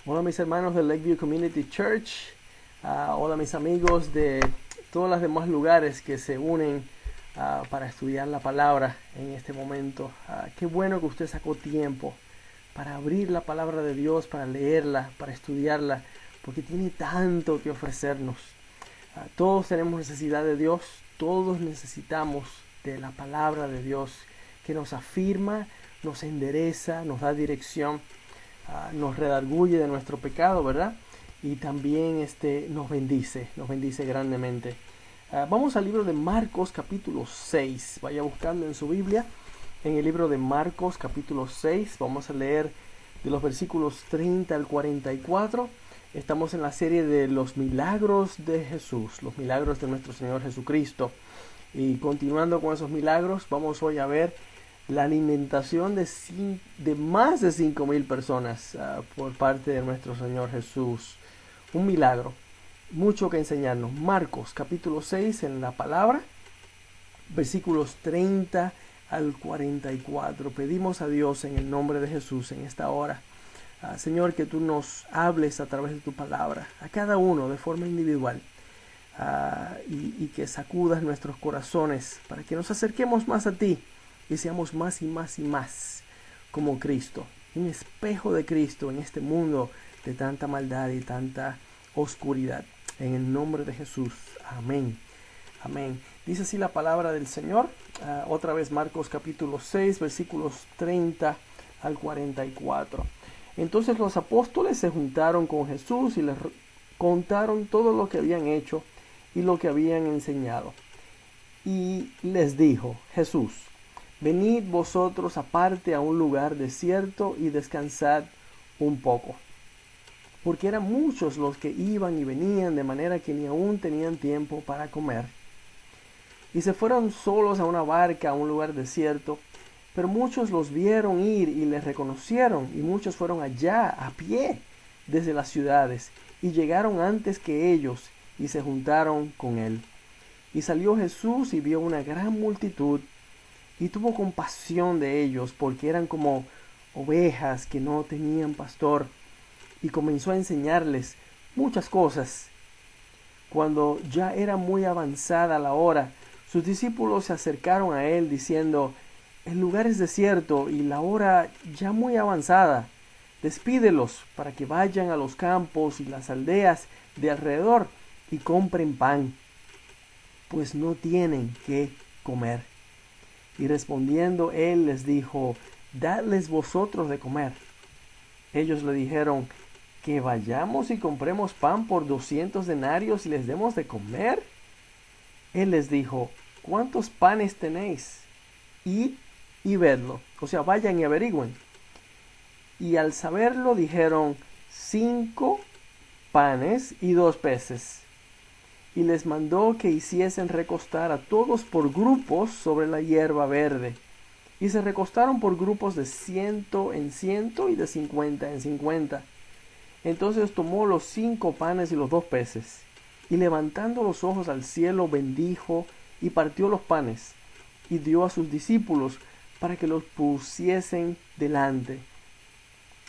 Hola mis hermanos de Lakeview Community Church. Hola mis amigos de todos los demás lugares que se unen para estudiar la palabra en este momento. Qué bueno que usted sacó tiempo para abrir la palabra de Dios, para leerla, para estudiarla, porque tiene tanto que ofrecernos. Todos tenemos necesidad de Dios, todos necesitamos de la palabra de Dios que nos afirma, nos endereza, nos da dirección, nos redarguye de nuestro pecado, ¿verdad? Y también nos bendice grandemente. Vamos al libro de Marcos capítulo 6. Vaya buscando en su Biblia. En el libro de Marcos capítulo 6 vamos a leer de los versículos 30 al 44. Estamos en la serie de los milagros de Jesús, los milagros de nuestro Señor Jesucristo. Y continuando con esos milagros, vamos hoy a ver la alimentación de más de 5,000 personas por parte de nuestro Señor Jesús. Un milagro, mucho que enseñarnos. Marcos capítulo 6 en la palabra, versículos 30 al 44. Pedimos a Dios en el nombre de Jesús en esta hora, Señor, que tú nos hables a través de tu palabra, a cada uno de forma individual, y que sacudas nuestros corazones para que nos acerquemos más a ti y seamos más y más y más como Cristo, un espejo de Cristo en este mundo de tanta maldad y tanta oscuridad. En el nombre de Jesús, amén. Amén. Dice así la palabra del Señor. Otra vez Marcos capítulo 6, versículos 30 al 44. Entonces los apóstoles se juntaron con Jesús y les contaron todo lo que habían hecho y lo que habían enseñado. Y les dijo Jesús: venid vosotros aparte a un lugar desierto y descansad un poco. Porque eran muchos los que iban y venían, de manera que ni aún tenían tiempo para comer. Y se fueron solos a una barca a un lugar desierto, pero muchos los vieron ir y les reconocieron, y muchos fueron allá a pie desde las ciudades, y llegaron antes que ellos, y se juntaron con él. Y salió Jesús y vio una gran multitud, y tuvo compasión de ellos, porque eran como ovejas que no tenían pastor, y comenzó a enseñarles muchas cosas. Cuando ya era muy avanzada la hora, sus discípulos se acercaron a él diciendo: el lugar es desierto y la hora ya muy avanzada. Despídelos para que vayan a los campos y las aldeas de alrededor y compren pan, pues no tienen qué comer. Y respondiendo él les dijo: dadles vosotros de comer. Ellos le dijeron: que vayamos y compremos pan por 200 denarios y les demos de comer. Él les dijo: ¿cuántos panes tenéis? Id y vedlo. O sea, vayan y averigüen. Y al saberlo dijeron: 5 panes y 2 peces. Y les mandó que hiciesen recostar a todos por grupos sobre la hierba verde. Y se recostaron por grupos de 100 en 100 y de 50 en 50. Entonces tomó los 5 panes y los 2 peces, y levantando los ojos al cielo bendijo y partió los panes, y dio a sus discípulos para que los pusiesen delante.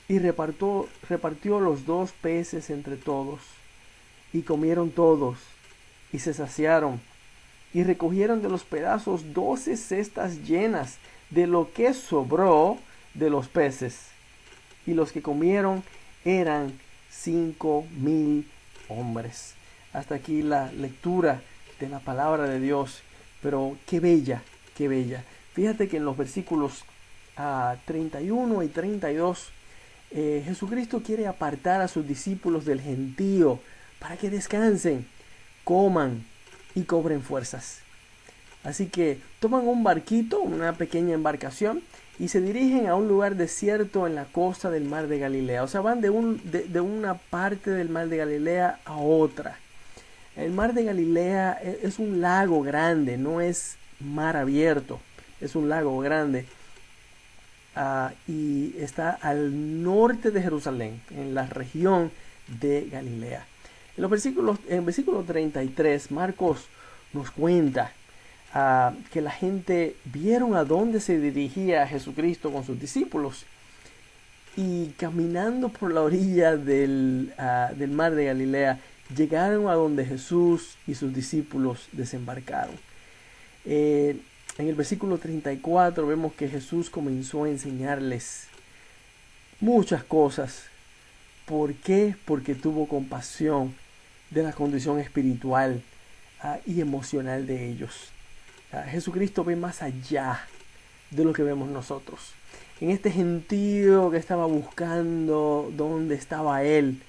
Y repartió los 2 peces entre todos, y comieron todos, y se saciaron, y recogieron de los pedazos 12 cestas llenas de lo que sobró de los peces. Y los que comieron eran 5,000 hombres. Hasta aquí la lectura de la palabra de Dios. Pero qué bella, qué bella. Fíjate que en los versículos 31 y 32, Jesucristo quiere apartar a sus discípulos del gentío para que descansen, coman y cobren fuerzas. Así que toman un barquito, una pequeña embarcación, y se dirigen a un lugar desierto en la costa del mar de Galilea. O sea, van de una parte del mar de Galilea a otra. El mar de Galilea es un lago grande, no es mar abierto, es un lago grande. Y está al norte de Jerusalén, en la región de Galilea. En versículo 33, Marcos nos cuenta que la gente vieron a dónde se dirigía Jesucristo con sus discípulos y caminando por la orilla del mar de Galilea, llegaron a donde Jesús y sus discípulos desembarcaron. Eh, en el versículo 34 vemos que Jesús comenzó a enseñarles muchas cosas. ¿Por qué? Porque tuvo compasión de la condición espiritual y emocional de ellos. Jesucristo ve más allá de lo que vemos nosotros. En este gentío que estaba buscando dónde estaba Él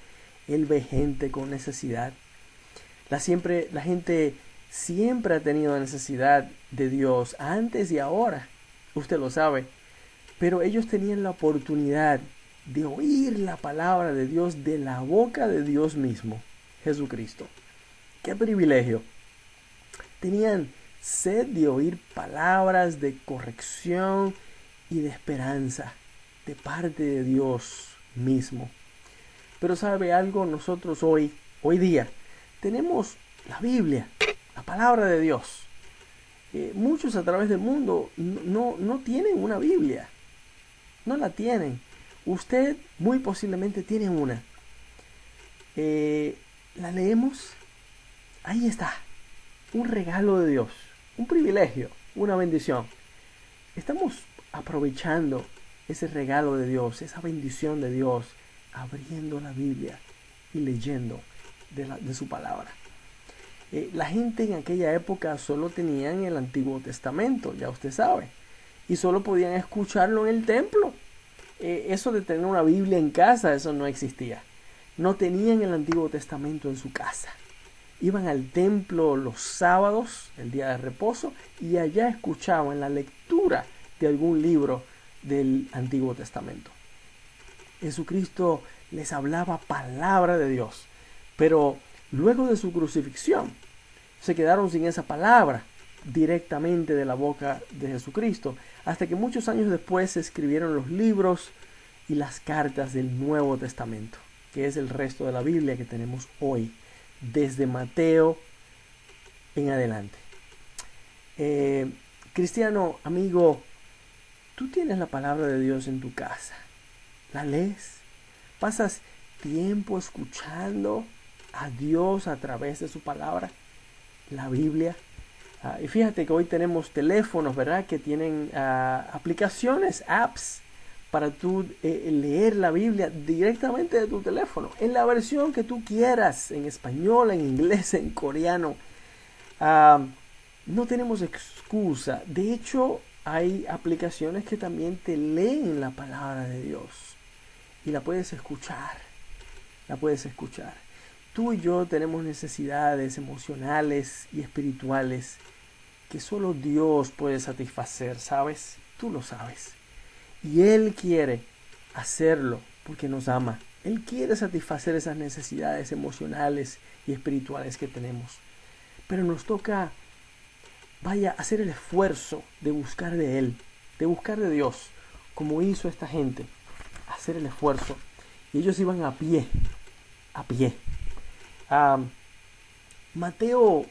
ve gente con necesidad. La gente siempre ha tenido necesidad de Dios, antes y ahora, usted lo sabe. Pero ellos tenían la oportunidad de oír la palabra de Dios de la boca de Dios mismo, Jesucristo. ¡Qué privilegio! Tenían sed de oír palabras de corrección y de esperanza de parte de Dios mismo. Pero ¿sabe algo? Nosotros hoy día, tenemos la Biblia, la palabra de Dios. Muchos a través del mundo no tienen una Biblia. No la tienen. Usted muy posiblemente tiene una. ¿La leemos? Ahí está. Un regalo de Dios. Un privilegio. Una bendición. Estamos aprovechando ese regalo de Dios, esa bendición de Dios, abriendo la Biblia y leyendo de su palabra. La gente en aquella época solo tenían el Antiguo Testamento, ya usted sabe, y solo podían escucharlo en el templo. Eso de tener una Biblia en casa, eso no existía. No tenían el Antiguo Testamento en su casa. Iban al templo los sábados, el día de reposo, y allá escuchaban la lectura de algún libro del Antiguo Testamento. Jesucristo les hablaba palabra de Dios, pero luego de su crucifixión se quedaron sin esa palabra directamente de la boca de Jesucristo, hasta que muchos años después se escribieron los libros y las cartas del Nuevo Testamento, que es el resto de la Biblia que tenemos hoy, desde Mateo en adelante. Cristiano, amigo, tú tienes la palabra de Dios en tu casa. ¿La lees? ¿Pasas tiempo escuchando a Dios a través de su palabra? La Biblia. Y fíjate que hoy tenemos teléfonos, ¿verdad? Que tienen aplicaciones, apps, para tú leer la Biblia directamente de tu teléfono, en la versión que tú quieras, en español, en inglés, en coreano. No tenemos excusa. De hecho, hay aplicaciones que también te leen la palabra de Dios y la puedes escuchar. La puedes escuchar. Tú y yo tenemos necesidades emocionales y espirituales que solo Dios puede satisfacer, ¿sabes? Tú lo sabes. Y Él quiere hacerlo porque nos ama. Él quiere satisfacer esas necesidades emocionales y espirituales que tenemos. Pero nos toca, hacer el esfuerzo de buscar de Él, de buscar de Dios, como hizo esta gente. Hacer el esfuerzo. Y ellos iban a pie. Mateo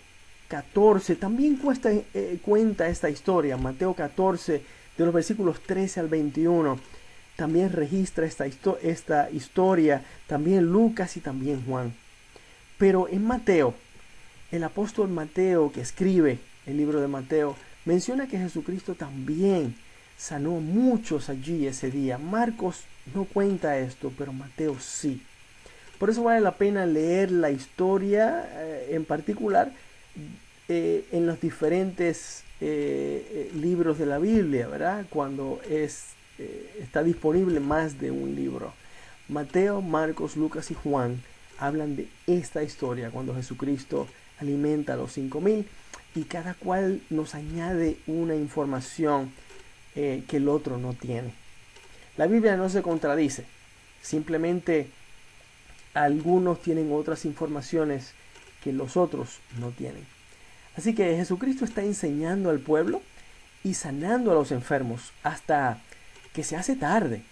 14 también cuenta esta historia. Mateo 14, de los versículos 13 al 21, también registra esta historia, también Lucas y también Juan. Pero en Mateo, el apóstol Mateo, que escribe el libro de Mateo, menciona que Jesucristo también sanó a muchos allí ese día. Marcos no cuenta esto, pero Mateo sí. Por eso vale la pena leer la historia en particular en los diferentes libros de la Biblia, ¿verdad? Cuando está disponible más de un libro. Mateo, Marcos, Lucas y Juan hablan de esta historia cuando Jesucristo alimenta a los 5,000 y cada cual nos añade una información que el otro no tiene. La Biblia no se contradice, simplemente algunos tienen otras informaciones que los otros no tienen. Así que Jesucristo está enseñando al pueblo y sanando a los enfermos hasta que se hace tarde.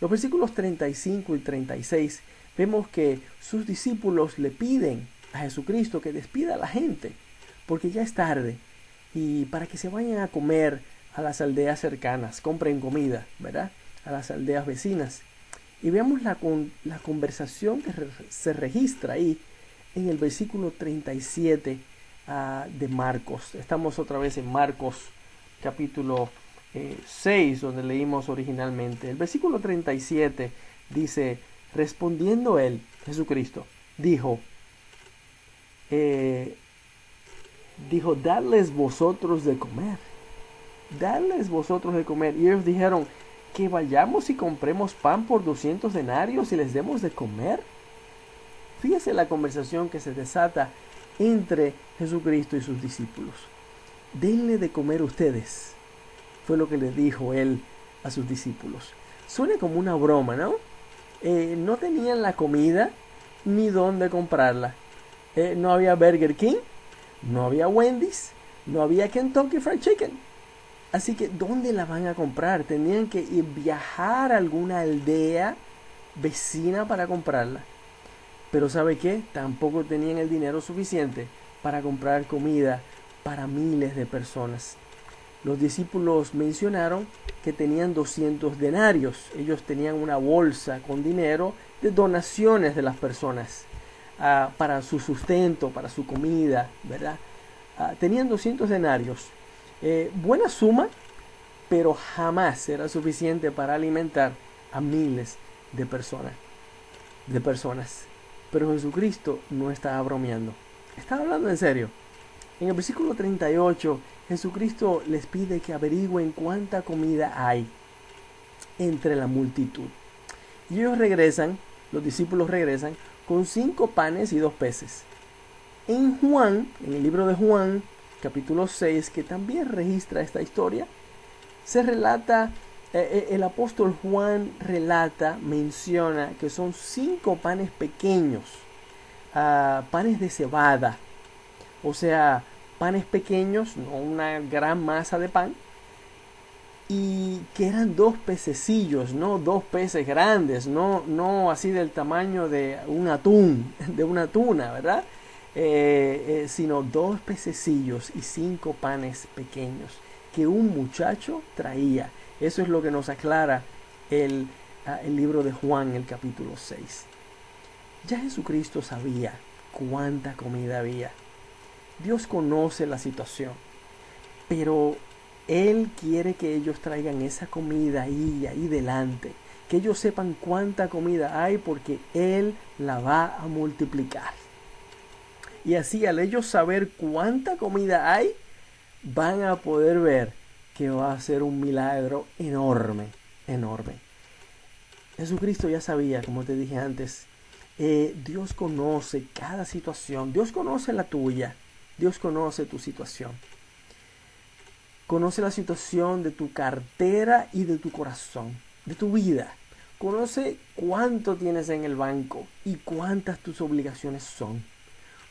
Los versículos 35 y 36 vemos que sus discípulos le piden a Jesucristo que despida a la gente porque ya es tarde y para que se vayan a comer a las aldeas cercanas, compren comida, ¿verdad? a las aldeas vecinas. Y veamos la conversación que se registra ahí en el versículo 37 de Marcos. Estamos otra vez en Marcos capítulo 6, donde leímos originalmente. El versículo 37 dice: respondiendo él, Jesucristo, dijo, dadles vosotros de comer. Dadles vosotros de comer. Y ellos dijeron, que vayamos y compremos pan por 200 denarios y les demos de comer. Fíjese la conversación que se desata entre Jesucristo y sus discípulos. Denle de comer ustedes, fue lo que le dijo él a sus discípulos. Suena como una broma, ¿no? No tenían la comida ni dónde comprarla. No había Burger King, no había Wendy's, no había Kentucky Fried Chicken. Así que, ¿dónde la van a comprar? Tenían que viajar a alguna aldea vecina para comprarla. Pero ¿sabe qué? Tampoco tenían el dinero suficiente para comprar comida para miles de personas. Los discípulos mencionaron que tenían 200 denarios. Ellos tenían una bolsa con dinero de donaciones de las personas para su sustento, para su comida, ¿verdad? Tenían 200 denarios. Buena suma, pero jamás era suficiente para alimentar a miles de personas. Pero Jesucristo no estaba bromeando. Estaba hablando en serio. En el versículo 38, Jesucristo les pide que averigüen cuánta comida hay entre la multitud. Y ellos regresan, los discípulos regresan, con 5 panes y 2 peces. En Juan, en el libro de Juan, capítulo 6, que también registra esta historia, se relata, el apóstol Juan menciona que son 5 panes pequeños, panes de cebada, o sea, panes pequeños, no una gran masa de pan, y que eran 2 pececillos, no 2 peces grandes, no así del tamaño de un atún, de una tuna, ¿verdad? Sino 2 pececillos y 5 panes pequeños que un muchacho traía. Eso es lo que nos aclara el libro de Juan, el capítulo 6. Ya Jesucristo sabía cuánta comida había. Dios conoce la situación, pero Él quiere que ellos traigan esa comida ahí delante, que ellos sepan cuánta comida hay, porque Él la va a multiplicar. Y así, al ellos saber cuánta comida hay, van a poder ver que va a ser un milagro enorme, enorme. Jesucristo ya sabía, como te dije antes, Dios conoce cada situación, Dios conoce la tuya, Dios conoce tu situación. Conoce la situación de tu cartera y de tu corazón, de tu vida. Conoce cuánto tienes en el banco y cuántas tus obligaciones son.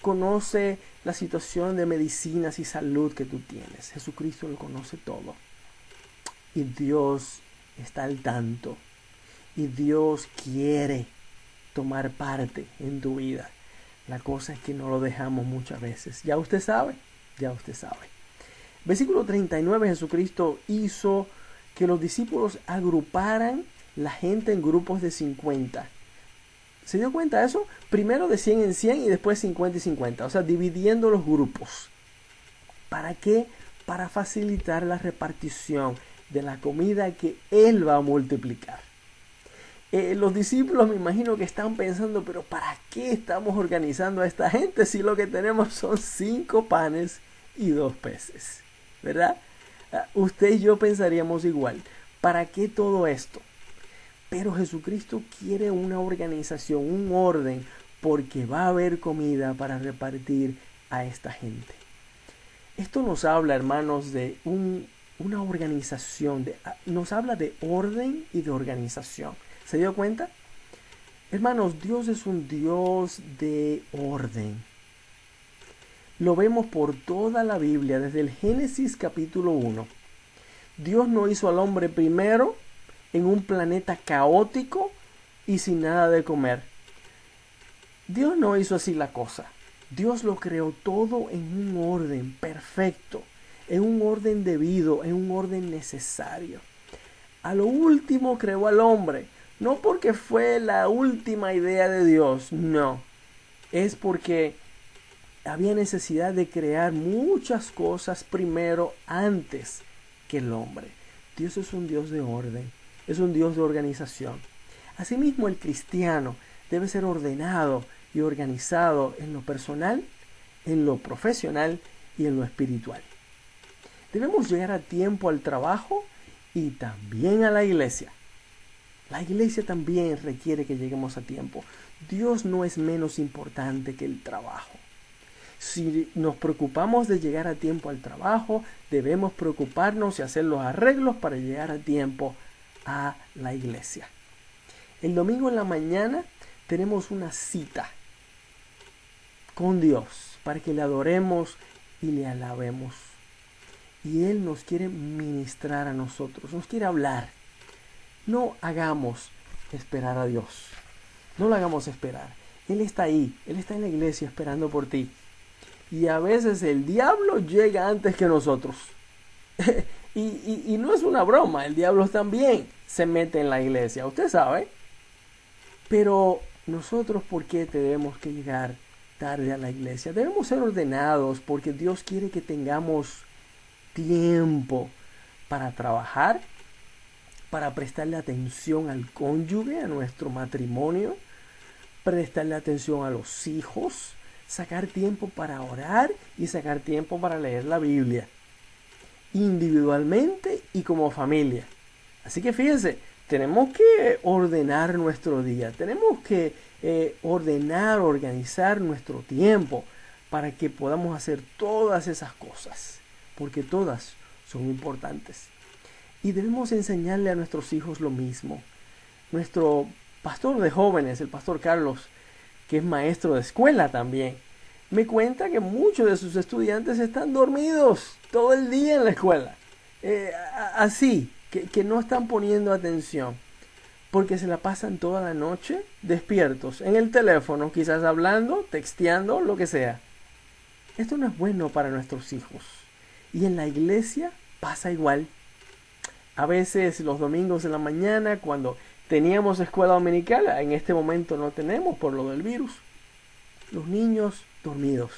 Conoce la situación de medicinas y salud que tú tienes. Jesucristo lo conoce todo. Y Dios está al tanto. Y Dios quiere tomar parte en tu vida. La cosa es que no lo dejamos muchas veces. Ya usted sabe. Versículo 39, Jesucristo hizo que los discípulos agruparan la gente en grupos de 50. ¿Se dio cuenta de eso? Primero de 100 en 100 y después 50 y 50. O sea, dividiendo los grupos. ¿Para qué? Para facilitar la repartición de la comida que Él va a multiplicar. Los discípulos me imagino que están pensando, pero ¿para qué estamos organizando a esta gente si lo que tenemos son 5 panes y 2 peces? ¿Verdad? Usted y yo pensaríamos igual. ¿Para qué todo esto? Pero Jesucristo quiere una organización, un orden, porque va a haber comida para repartir a esta gente. Esto nos habla, hermanos, de una organización, nos habla de orden y de organización. ¿Se dio cuenta? Hermanos, Dios es un Dios de orden. Lo vemos por toda la Biblia, desde el Génesis capítulo 1. Dios no hizo al hombre primero en un planeta caótico y sin nada de comer. Dios no hizo así la cosa. Dios lo creó todo en un orden perfecto, en un orden debido, en un orden necesario. A lo último creó al hombre. No porque fue la última idea de Dios, no. Es porque había necesidad de crear muchas cosas primero antes que el hombre. Dios es un Dios de orden, es un Dios de organización. Asimismo, el cristiano debe ser ordenado y organizado en lo personal, en lo profesional y en lo espiritual. Debemos llegar a tiempo al trabajo y también a la iglesia. La iglesia también requiere que lleguemos a tiempo. Dios no es menos importante que el trabajo. Si nos preocupamos de llegar a tiempo al trabajo, debemos preocuparnos y hacer los arreglos para llegar a tiempo a la iglesia. El domingo en la mañana tenemos una cita con Dios para que le adoremos y le alabemos. Y Él nos quiere ministrar a nosotros, nos quiere hablar. No hagamos esperar a Dios. No lo hagamos esperar. Él está ahí, Él está en la iglesia esperando por ti. Y a veces el diablo llega antes que nosotros. y no es una broma, el diablo también se mete en la iglesia, usted sabe. Pero nosotros, ¿por qué debemos que llegar tarde a la iglesia? Debemos ser ordenados porque Dios quiere que tengamos tiempo para trabajar, para prestarle atención al cónyuge, a nuestro matrimonio, prestarle atención a los hijos, sacar tiempo para orar y sacar tiempo para leer la Biblia, individualmente y como familia. Así que fíjense, tenemos que ordenar nuestro día, tenemos que organizar nuestro tiempo para que podamos hacer todas esas cosas, porque todas son importantes. Y debemos enseñarle a nuestros hijos lo mismo. Nuestro pastor de jóvenes, el pastor Carlos, que es maestro de escuela también, me cuenta que muchos de sus estudiantes están dormidos todo el día en la escuela. Así, que no están poniendo atención, porque se la pasan toda la noche despiertos, en el teléfono, quizás hablando, texteando, lo que sea. Esto no es bueno para nuestros hijos. Y en la iglesia pasa igual. A veces los domingos en la mañana, cuando teníamos escuela dominical, en este momento no tenemos por lo del virus, los niños dormidos.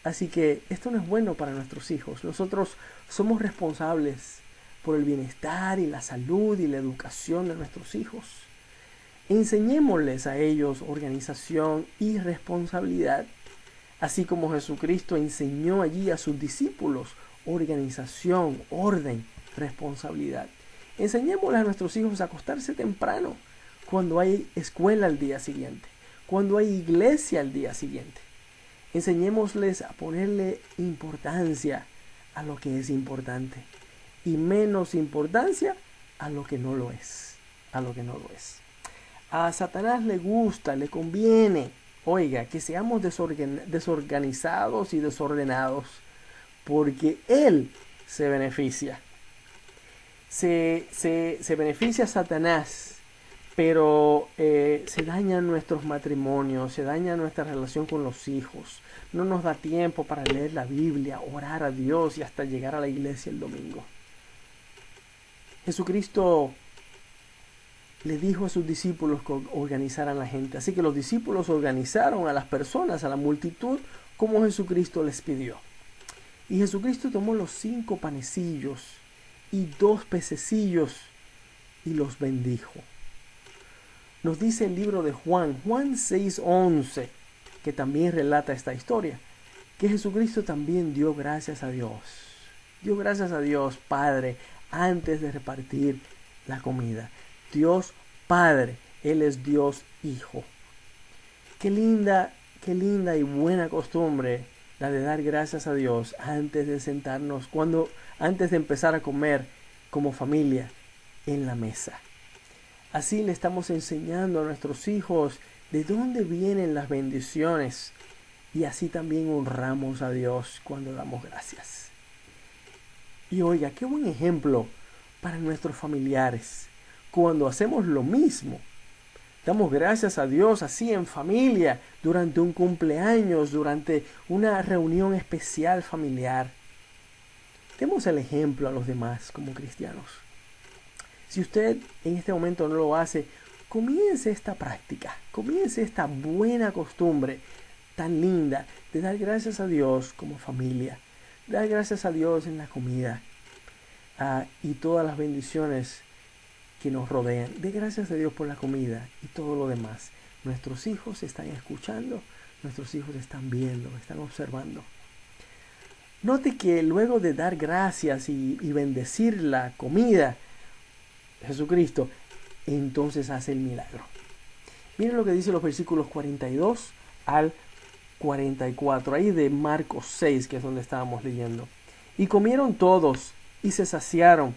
Así que esto no es bueno para nuestros hijos. Nosotros somos responsables por el bienestar y la salud y la educación de nuestros hijos. Enseñémosles a ellos organización y responsabilidad, así como Jesucristo enseñó allí a sus discípulos organización, orden, responsabilidad. Enseñémosles a nuestros hijos a acostarse temprano cuando hay escuela al día siguiente, cuando hay iglesia al día siguiente. Enseñémosles a ponerle importancia a lo que es importante y menos importancia a lo que no lo es, A Satanás le gusta, le conviene, oiga, que seamos desorganizados y desordenados, porque él se beneficia. Se beneficia a Satanás, pero se dañan nuestros matrimonios, se daña nuestra relación con los hijos. No nos da tiempo para leer la Biblia, orar a Dios y hasta llegar a la iglesia el domingo. Jesucristo le dijo a sus discípulos que organizaran a la gente. Así que los discípulos organizaron a las personas, a la multitud, como Jesucristo les pidió. Y Jesucristo tomó los 5 panecillos y 2 pececillos y los bendijo. Nos dice el libro de Juan 6:11, que también relata esta historia, que Jesucristo también dio gracias a Dios. Dio gracias a Dios Padre antes de repartir la comida. Dios Padre, Él es Dios Hijo. Qué linda y buena costumbre la de dar gracias a Dios antes de sentarnos, antes de empezar a comer como familia en la mesa. Así le estamos enseñando a nuestros hijos de dónde vienen las bendiciones y así también honramos a Dios cuando damos gracias. Y oiga, qué buen ejemplo para nuestros familiares cuando hacemos lo mismo. Damos gracias a Dios así en familia, durante un cumpleaños, durante una reunión especial familiar. Demos el ejemplo a los demás como cristianos. Si usted en este momento no lo hace, comience esta práctica, comience esta buena costumbre tan linda de dar gracias a Dios como familia, dar gracias a Dios en la comida y todas las bendiciones que nos rodean. De gracias a Dios por la comida y todo lo demás. Nuestros hijos están escuchando, nuestros hijos están viendo, están observando. Note que luego de dar gracias y bendecir la comida, Jesucristo entonces hace el milagro. Miren lo que dice los versículos 42 al 44, ahí de Marcos 6, que es donde estábamos leyendo. Y comieron todos y se saciaron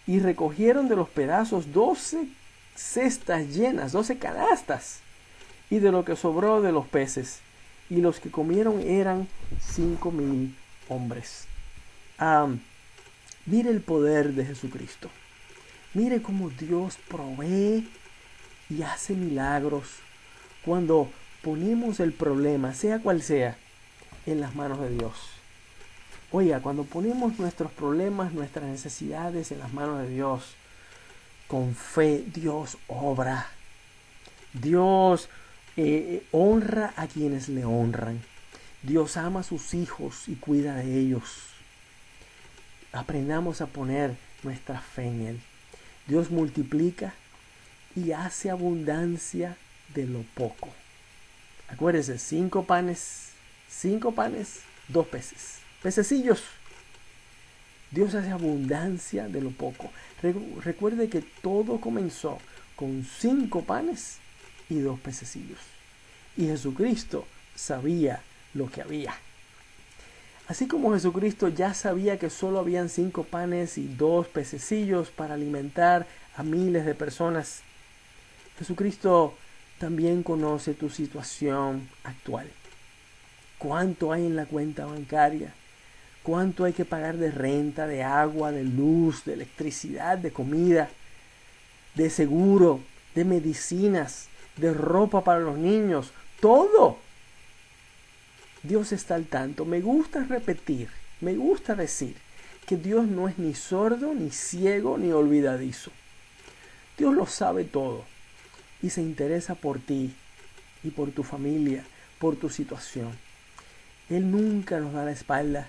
y recogieron de los pedazos 12 cestas llenas, 12 canastas, y de lo que sobró de los peces. Y los que comieron eran 5,000 hombres. Mire el poder de Jesucristo. Mire cómo Dios provee y hace milagros cuando ponemos el problema, sea cual sea, en las manos de Dios. Oiga, cuando ponemos nuestros problemas, nuestras necesidades en las manos de Dios, con fe, Dios obra. Dios honra a quienes le honran. Dios ama a sus hijos y cuida de ellos. Aprendamos a poner nuestra fe en Él. Dios multiplica y hace abundancia de lo poco. Acuérdense, 5 panes, 2 peces. Pececillos. Dios hace abundancia de lo poco. Recuerde que todo comenzó con 5 panes y 2 pececillos. Y Jesucristo sabía lo que había. Así como Jesucristo ya sabía que solo habían 5 panes y 2 pececillos para alimentar a miles de personas, Jesucristo también conoce tu situación actual. ¿Cuánto hay en la cuenta bancaria? ¿Cuánto hay que pagar de renta, de agua, de luz, de electricidad, de comida, de seguro, de medicinas, de ropa para los niños? Todo. Dios está al tanto. Me gusta repetir, me gusta decir que Dios no es ni sordo, ni ciego, ni olvidadizo. Dios lo sabe todo y se interesa por ti y por tu familia, por tu situación. Él nunca nos da la espalda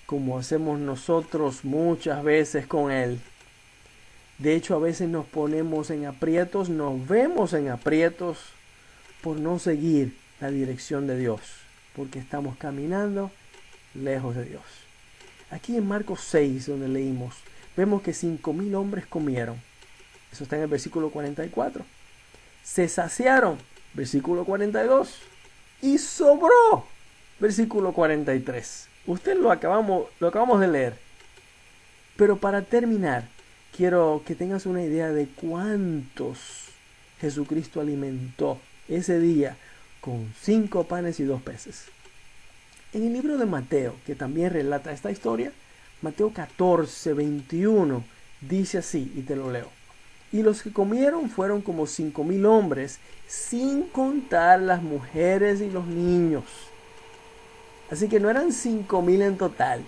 como hacemos nosotros muchas veces con Él. De hecho, a veces nos ponemos en aprietos, nos vemos en aprietos por no seguir la dirección de Dios, porque estamos caminando lejos de Dios. Aquí en Marcos 6, donde leímos, vemos que 5,000 hombres comieron. Eso está en el versículo 44. Se saciaron, versículo 42. Y sobró, versículo 43. Usted lo acabamos de leer. Pero para terminar, quiero que tengas una idea de cuántos Jesucristo alimentó ese día con 5 panes y 2 peces. En el libro de Mateo, que también relata esta historia, Mateo 14, 21, dice así, y te lo leo. Y los que comieron fueron como 5,000 hombres, sin contar las mujeres y los niños. Así que no eran 5,000 en total.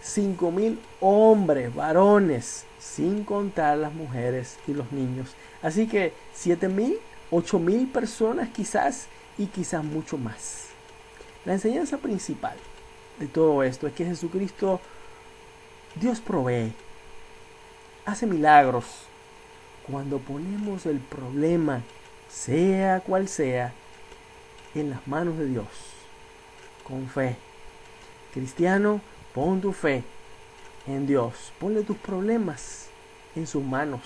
5,000 hombres, varones, sin contar las mujeres y los niños. Así que 7,000, 8,000 personas quizás, y quizás mucho más. La enseñanza principal de todo esto es que Jesucristo, Dios provee, hace milagros cuando ponemos el problema, sea cual sea, en las manos de Dios, con fe. Cristiano, pon tu fe en Dios, ponle tus problemas en sus manos.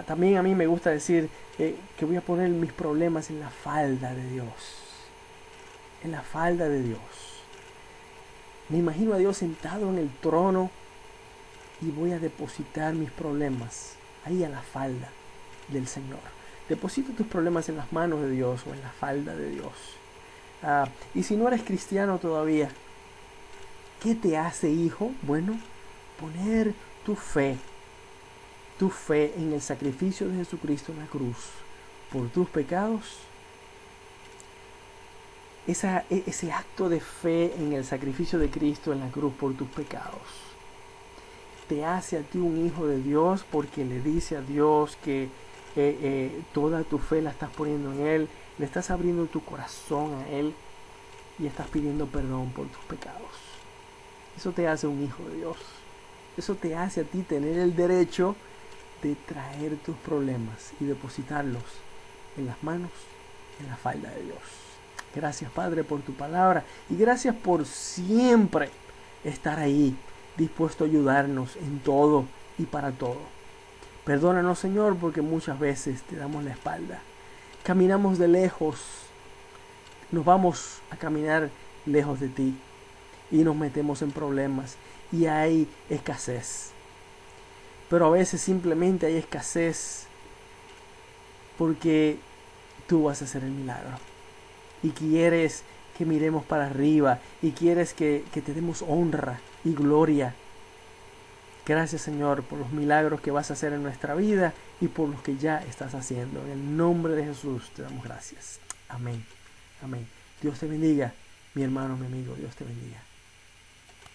También a mí me gusta decir que voy a poner mis problemas en la falda de Dios. En la falda de Dios. Me imagino a Dios sentado en el trono y voy a depositar mis problemas ahí a la falda del Señor. Deposita tus problemas en las manos de Dios o en la falda de Dios. Y si no eres cristiano todavía, ¿qué te hace, hijo? Bueno, poner tu fe en el sacrificio de Jesucristo en la cruz por tus pecados. Ese acto de fe en el sacrificio de Cristo en la cruz por tus pecados te hace a ti un hijo de Dios porque le dice a Dios que toda tu fe la estás poniendo en Él, le estás abriendo tu corazón a Él y estás pidiendo perdón por tus pecados. Eso te hace un hijo de Dios. Eso te hace a ti tener el derecho de traer tus problemas y depositarlos en las manos, en la falda de Dios. Gracias, Padre, por tu palabra y gracias por siempre estar ahí, dispuesto a ayudarnos en todo y para todo. Perdónanos, Señor, porque muchas veces te damos la espalda. Caminamos de lejos, nos vamos a caminar lejos de ti y nos metemos en problemas y hay escasez. Pero a veces simplemente hay escasez porque tú vas a hacer el milagro y quieres que miremos para arriba y quieres que te demos honra y gloria. Gracias, Señor, por los milagros que vas a hacer en nuestra vida y por los que ya estás haciendo. En el nombre de Jesús te damos gracias. Amén. Amén. Dios te bendiga, mi hermano, mi amigo. Dios te bendiga.